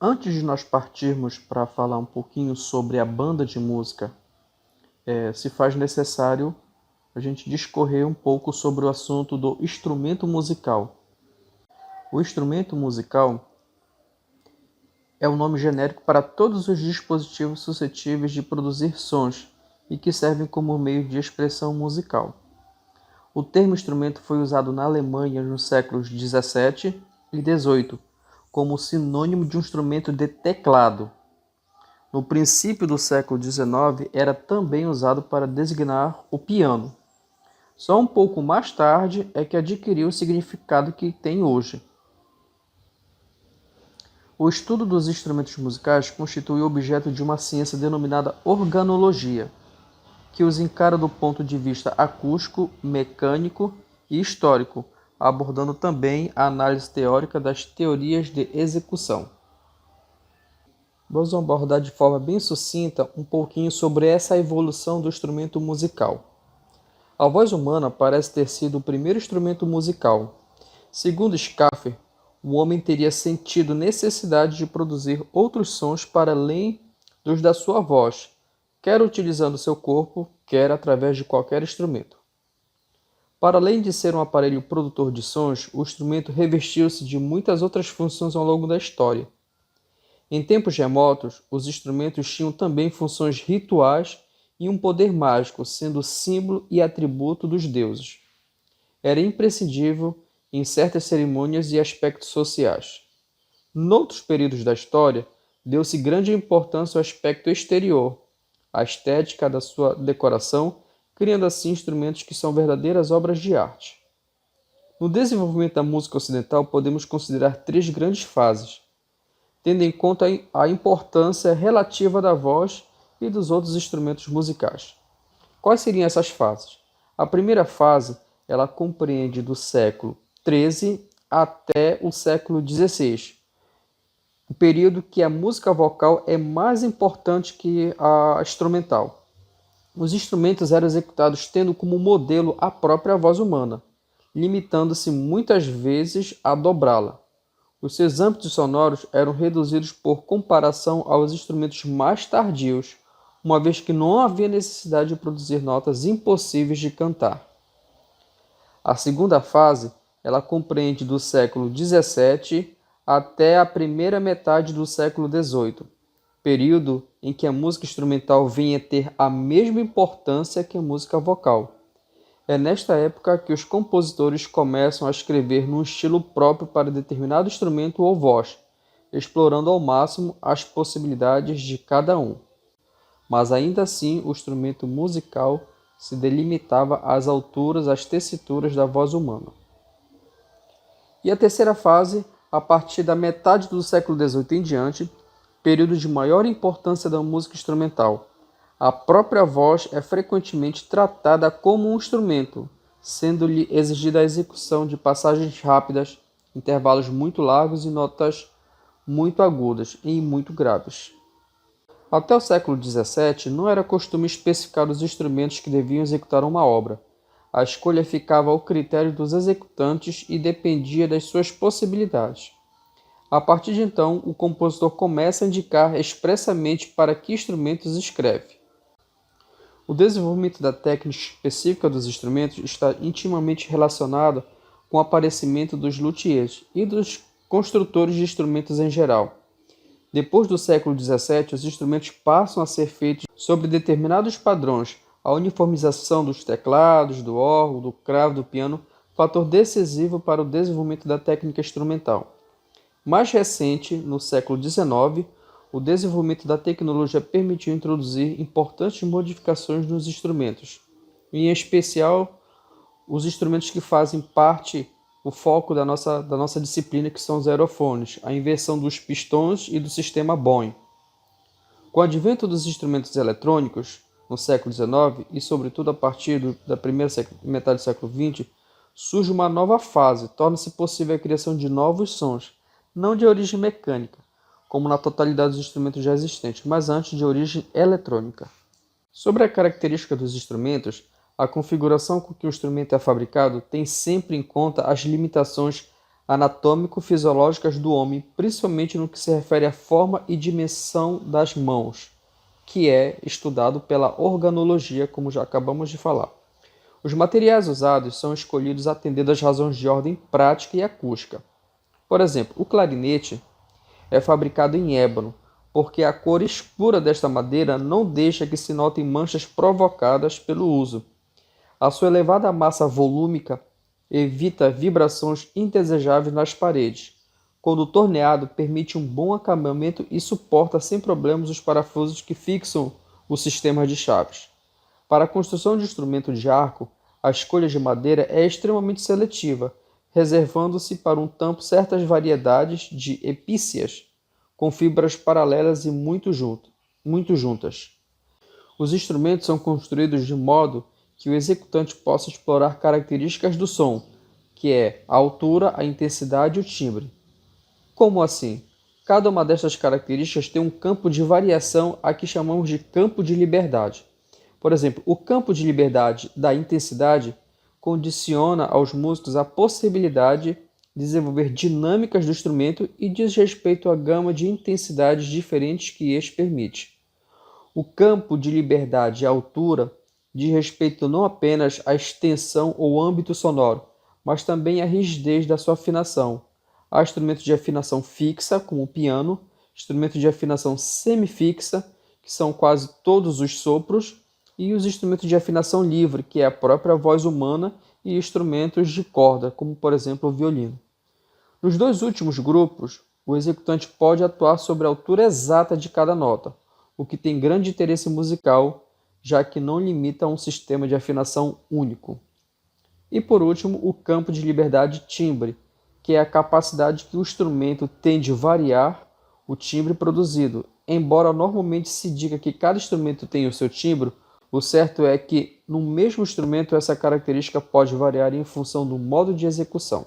Antes de nós partirmos para falar um pouquinho sobre a banda de música, se faz necessário a gente discorrer um pouco sobre o assunto do instrumento musical. O instrumento musical é um nome genérico para todos os dispositivos suscetíveis de produzir sons e que servem como meio de expressão musical. O termo instrumento foi usado na Alemanha nos séculos XVII e XVIII como sinônimo de um instrumento de teclado. No princípio do século XIX, era também usado para designar o piano. Só um pouco mais tarde é que adquiriu o significado que tem hoje. O estudo dos instrumentos musicais constitui o objeto de uma ciência denominada organologia, que os encara do ponto de vista acústico, mecânico e histórico, abordando também a análise teórica das teorias de execução. Vamos abordar de forma bem sucinta um pouquinho sobre essa evolução do instrumento musical. A voz humana parece ter sido o primeiro instrumento musical. Segundo Schaffer, o homem teria sentido necessidade de produzir outros sons para além dos da sua voz, quer utilizando seu corpo, quer através de qualquer instrumento. Para além de ser um aparelho produtor de sons, o instrumento revestiu-se de muitas outras funções ao longo da história. Em tempos remotos, os instrumentos tinham também funções rituais e um poder mágico, sendo símbolo e atributo dos deuses. Era imprescindível em certas cerimônias e aspectos sociais. Noutros períodos da história, deu-se grande importância ao aspecto exterior, à estética da sua decoração, criando assim instrumentos que são verdadeiras obras de arte. No desenvolvimento da música ocidental, podemos considerar três grandes fases, tendo em conta a importância relativa da voz e dos outros instrumentos musicais. Quais seriam essas fases? A primeira fase, ela compreende do século XIII até o século XVI, o período que a música vocal é mais importante que a instrumental. Os instrumentos eram executados tendo como modelo a própria voz humana, limitando-se muitas vezes a dobrá-la. Os seus âmbitos sonoros eram reduzidos por comparação aos instrumentos mais tardios, uma vez que não havia necessidade de produzir notas impossíveis de cantar. A segunda fase, ela compreende do século XVII até a primeira metade do século XVIII, período em que a música instrumental vem a ter a mesma importância que a música vocal. É nesta época que os compositores começam a escrever num estilo próprio para determinado instrumento ou voz, explorando ao máximo as possibilidades de cada um. Mas ainda assim, o instrumento musical se delimitava às alturas, às tessituras da voz humana. E a terceira fase, a partir da metade do século XVIII em diante, período de maior importância da música instrumental. A própria voz é frequentemente tratada como um instrumento, sendo-lhe exigida a execução de passagens rápidas, intervalos muito largos e notas muito agudas e muito graves. Até o século XVII, não era costume especificar os instrumentos que deviam executar uma obra. A escolha ficava ao critério dos executantes e dependia das suas possibilidades. A partir de então, o compositor começa a indicar expressamente para que instrumentos escreve. O desenvolvimento da técnica específica dos instrumentos está intimamente relacionado com o aparecimento dos luthiers e dos construtores de instrumentos em geral. Depois do século XVII, os instrumentos passam a ser feitos sobre determinados padrões. A uniformização dos teclados, do órgão, do cravo, do piano, fator decisivo para o desenvolvimento da técnica instrumental. Mais recente, no século XIX, o desenvolvimento da tecnologia permitiu introduzir importantes modificações nos instrumentos, em especial os instrumentos que fazem parte o foco da nossa disciplina, que são os aerofones, a inversão dos pistões e do sistema Boeing. Com o advento dos instrumentos eletrônicos, no século XIX, e sobretudo a partir da primeira metade do século XX, surge uma nova fase, torna-se possível a criação de novos sons, não de origem mecânica, como na totalidade dos instrumentos já existentes, mas antes de origem eletrônica. Sobre a característica dos instrumentos, a configuração com que o instrumento é fabricado tem sempre em conta as limitações anatômico-fisiológicas do homem, principalmente no que se refere à forma e dimensão das mãos, que é estudado pela organologia, como já acabamos de falar. Os materiais usados são escolhidos atendendo às razões de ordem prática e acústica. Por exemplo, o clarinete é fabricado em ébano, porque a cor escura desta madeira não deixa que se notem manchas provocadas pelo uso. A sua elevada massa volúmica evita vibrações indesejáveis nas paredes. Quando torneado, permite um bom acabamento e suporta sem problemas os parafusos que fixam o sistema de chaves. Para a construção de instrumento de arco, a escolha de madeira é extremamente seletiva, reservando-se para um tampo certas variedades de epícias, com fibras paralelas e muito juntas. Os instrumentos são construídos de modo que o executante possa explorar características do som, que é a altura, a intensidade e o timbre. Como assim? Cada uma destas características tem um campo de variação a que chamamos de campo de liberdade. Por exemplo, o campo de liberdade da intensidade condiciona aos músicos a possibilidade de desenvolver dinâmicas do instrumento e diz respeito à gama de intensidades diferentes que este permite. O campo de liberdade e altura diz respeito não apenas à extensão ou âmbito sonoro, mas também à rigidez da sua afinação. Há instrumentos de afinação fixa, como o piano, instrumentos de afinação semifixa, que são quase todos os sopros, e os instrumentos de afinação livre, que é a própria voz humana, e instrumentos de corda, como por exemplo o violino. Nos dois últimos grupos, o executante pode atuar sobre a altura exata de cada nota, o que tem grande interesse musical, já que não limita a um sistema de afinação único. E por último, o campo de liberdade timbre, que é a capacidade que o instrumento tem de variar o timbre produzido. Embora normalmente se diga que cada instrumento tem o seu timbre, o certo é que no mesmo instrumento essa característica pode variar em função do modo de execução.